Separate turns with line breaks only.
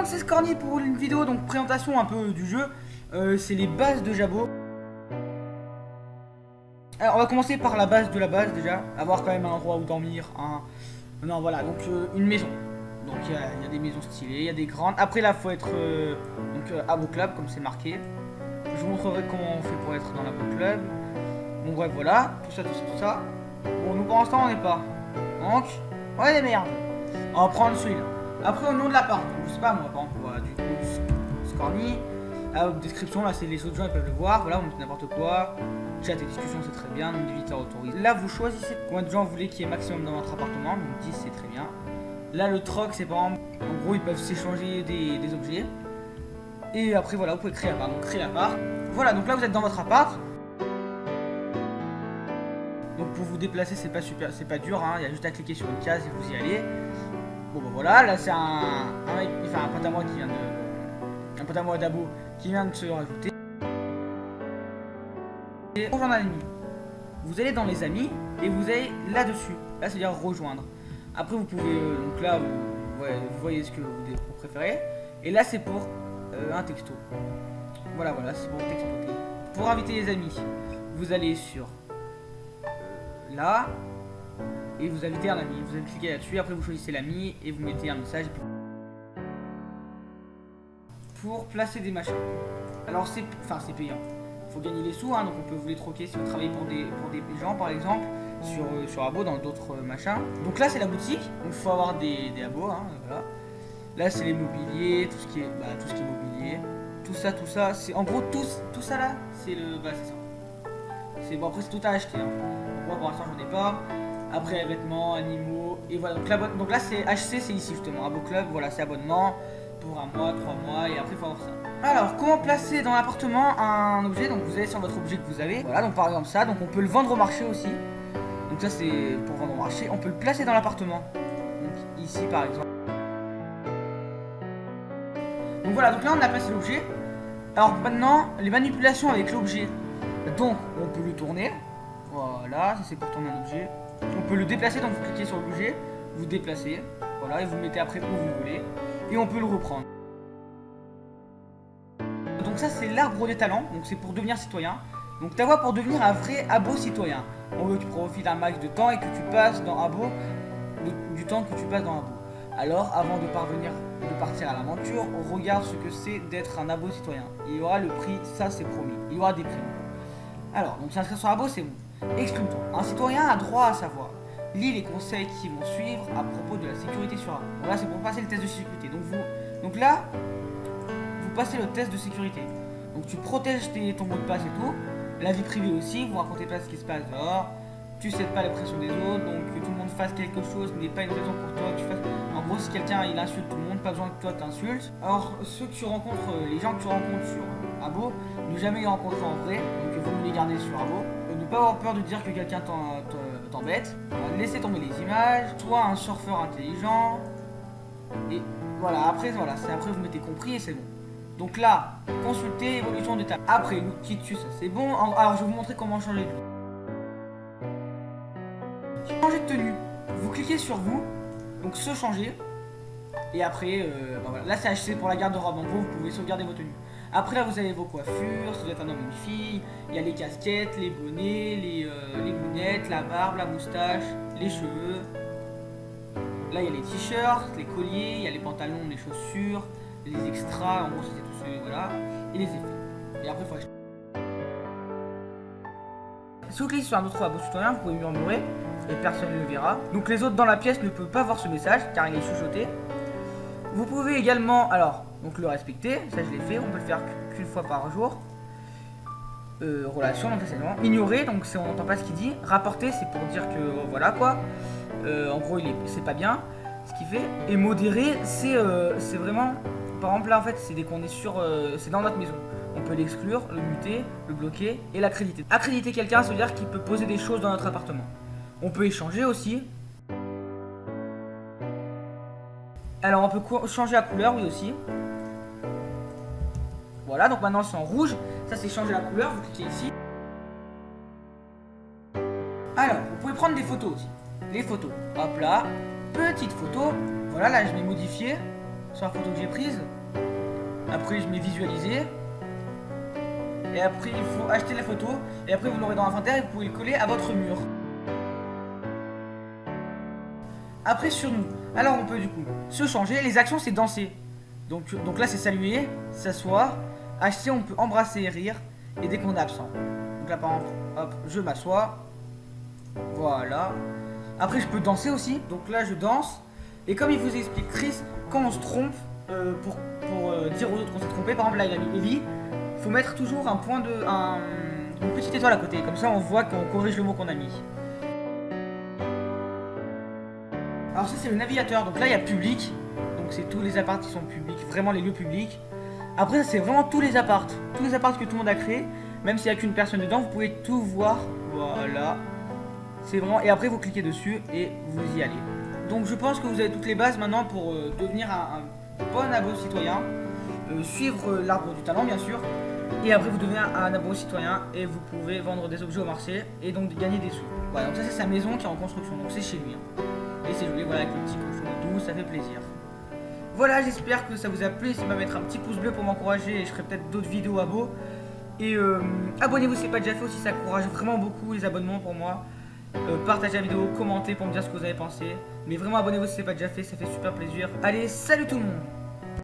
c'est Scorny pour une vidéo, donc présentation un peu du jeu. C'est les bases de Jabo. Alors on va commencer par la base de la base déjà. Avoir quand même un endroit où dormir. Non voilà, donc une maison. Donc il y a des maisons stylées, il y a des grandes. Après là faut être Abo Club comme c'est marqué. Je vous montrerai comment on fait pour être dans l'Abo Club. Bon bref voilà, tout ça. Bon nous pour l'instant on n'est pas. Donc, ouais des merdes. On va prendre celui-là. Après au nom de l'appart, je sais pas moi par exemple, voilà, du coup Scorny. La description là c'est les autres gens ils peuvent le voir, voilà on met n'importe quoi. Chat et discussion c'est très bien, nombre de visiteurs autorisés. Là vous choisissez combien de gens vous voulez qu'il y ait maximum dans votre appartement, donc 10 c'est très bien. Là le troc c'est par exemple, en gros ils peuvent s'échanger des objets. Et après voilà vous pouvez créer l'appart, donc créer l'appart. Voilà donc là vous êtes dans votre appart. Donc pour vous déplacer c'est pas dur, hein. Il y a juste à cliquer sur une case et vous y allez. Bon bah voilà, là c'est un mec, enfin un pote à moi qui vient de... Un pote à moi d'Abo qui vient de se rajouter. Et rejoindre un ami. Vous allez dans les amis et vous allez là-dessus. Là c'est-à-dire rejoindre. Après vous pouvez, donc là vous voyez ce que vous préférez. Et là c'est pour un texto. Voilà, c'est pour textoter. Pour inviter les amis, vous allez sur là. Et vous invitez un ami, vous allez cliquer là-dessus, après vous choisissez l'ami et vous mettez un message. Pour placer des machins. Alors c'est payant. Faut gagner les sous, hein, donc on peut vous les troquer si vous travaillez pour des gens par exemple, sur Abo dans d'autres machins. Donc là c'est la boutique, donc il faut avoir des abos, hein, voilà. Là c'est les mobiliers, tout ce qui est mobilier. Tout ça, c'est en gros tout ça là, c'est le. Bah c'est ça. C'est bon après c'est tout à acheter. Hein. Moi pour l'instant j'en ai pas. Après vêtements, animaux, et voilà. Donc là c'est HC, c'est ici justement. Abo Club, voilà, c'est abonnement pour 1 mois, 3 mois, et après il faut avoir ça. Alors, comment placer dans l'appartement un objet? Donc vous allez sur votre objet que vous avez. Voilà, donc par exemple ça, donc on peut le vendre au marché aussi. Donc ça c'est pour vendre au marché. On peut le placer dans l'appartement. Donc ici par exemple. Donc voilà, donc là on a placé l'objet. Alors maintenant, les manipulations avec l'objet. Donc on peut le tourner. Voilà, ça c'est pour tourner un objet. On peut le déplacer, donc vous cliquez sur l'objet, vous déplacez, voilà, et vous le mettez après où vous voulez, et on peut le reprendre. Donc ça c'est l'arbre des talents, donc c'est pour devenir citoyen. Donc ta voie pour devenir un vrai Abo citoyen. On veut que tu profites un max de temps et que tu passes dans Abo, du temps que tu passes dans Abo. Alors avant de partir à l'aventure, on regarde ce que c'est d'être un Abo citoyen. Il y aura le prix, ça c'est promis, il y aura des prix. Alors, donc s'inscrire sur Abo c'est bon. Exprime-toi. Un citoyen a droit à savoir. Lis les conseils qui vont suivre à propos de la sécurité sur Abo. Donc là, c'est pour passer le test de sécurité. Donc là, vous passez le test de sécurité. Donc tu protèges ton mot de passe et tout. La vie privée aussi, vous racontez pas ce qui se passe dehors. Tu cèdes pas la pression des autres. Donc que tout le monde fasse quelque chose n'est pas une raison pour toi que tu fasses. En gros, si quelqu'un il insulte tout le monde, pas besoin que toi t'insultes. Alors, les gens que tu rencontres sur Abo, ne jamais les rencontrer en vrai. Donc vous les garder sur Abo. Ne pas avoir peur de dire que quelqu'un t'embête. Laissez tomber les images. Sois un surfeur intelligent. Et voilà, après vous mettez compris et c'est bon. Donc là, consultez évolution de table. Après, l'outil dessus, ça c'est bon. Alors je vais vous montrer comment changer de look. Changer de tenue. Vous cliquez sur vous. Donc se changer. Et après, voilà. Là c'est HC pour la garde-robe. En gros, vous pouvez sauvegarder vos tenues. Après là vous avez vos coiffures, si vous êtes un homme ou une fille, il y a les casquettes, les bonnets, les lunettes, la barbe, la moustache, les cheveux. Là il y a les t-shirts, les colliers, il y a les pantalons, les chaussures, les extras, en gros c'était tout ce voilà, et les effets. Et après il faut acheter. Si vous cliquez sur un autre Abo citoyen, vous pouvez murmurer et personne ne le verra. Donc les autres dans la pièce ne peuvent pas voir ce message car il est chuchoté. Vous pouvez également, donc le respecter, ça je l'ai fait, on peut le faire qu'une fois par jour. Relation, donc ça c'est bon. Ignorer, donc on n'entend pas ce qu'il dit. Rapporter, c'est pour dire que voilà quoi. En gros c'est pas bien ce qu'il fait. Et modérer, c'est vraiment, par exemple là en fait c'est dès qu'on est sur, c'est dans notre maison. On peut l'exclure, le muter, le bloquer et l'accréditer. Accréditer quelqu'un, ça veut dire qu'il peut poser des choses dans notre appartement. On peut échanger aussi. Alors on peut changer la couleur, oui aussi. Voilà, donc maintenant c'est en rouge. Ça c'est changer la couleur, vous cliquez ici. Alors, vous pouvez prendre des photos aussi. Les photos, hop là, petite photo. Voilà, là je vais modifier sur la photo que j'ai prise. Après, je mets visualiser. Et après, il faut acheter la photo. Et après, vous l'aurez dans l'inventaire et vous pouvez le coller à votre mur. Après, sur nous. Alors, on peut du coup se changer. Les actions, c'est danser. Donc là, c'est saluer, s'asseoir. Acheter, on peut embrasser et rire. Et dès qu'on est absent. Donc là, par exemple, hop, je m'assois. Voilà. Après, je peux danser aussi. Donc là, je danse. Et comme il vous explique Chris, quand on se trompe, pour dire aux autres qu'on s'est trompé, par exemple, là, il a mis Ellie, il faut mettre toujours une petite étoile à côté. Comme ça, on voit qu'on corrige le mot qu'on a mis. Alors ça, c'est le navigateur. Donc là, il y a public. Donc c'est tous les apparts qui sont publics, vraiment les lieux publics. Après, c'est vraiment tous les apparts. Tous les apparts que tout le monde a créés. Même s'il n'y a qu'une personne dedans, vous pouvez tout voir. Voilà. C'est vraiment... Et après, vous cliquez dessus et vous y allez. Donc je pense que vous avez toutes les bases maintenant pour devenir un bon abo citoyen. Suivre l'arbre du talent, bien sûr. Et après, vous devenez un abo citoyen et vous pouvez vendre des objets au marché et donc gagner des sous. Voilà, donc ça, c'est sa maison qui est en construction. Donc c'est chez lui. Hein. Et c'est joli, voilà, avec le petit cochon doux, ça fait plaisir. Voilà, j'espère que ça vous a plu. N'hésitez pas à mettre un petit pouce bleu pour m'encourager et je ferai peut-être d'autres vidéos abo. Et abonnez-vous si ce n'est pas déjà fait aussi, ça encourage vraiment beaucoup les abonnements pour moi. Partagez la vidéo, commentez pour me dire ce que vous avez pensé. Mais vraiment abonnez-vous si ce n'est pas déjà fait, ça fait super plaisir. Allez, salut tout le monde!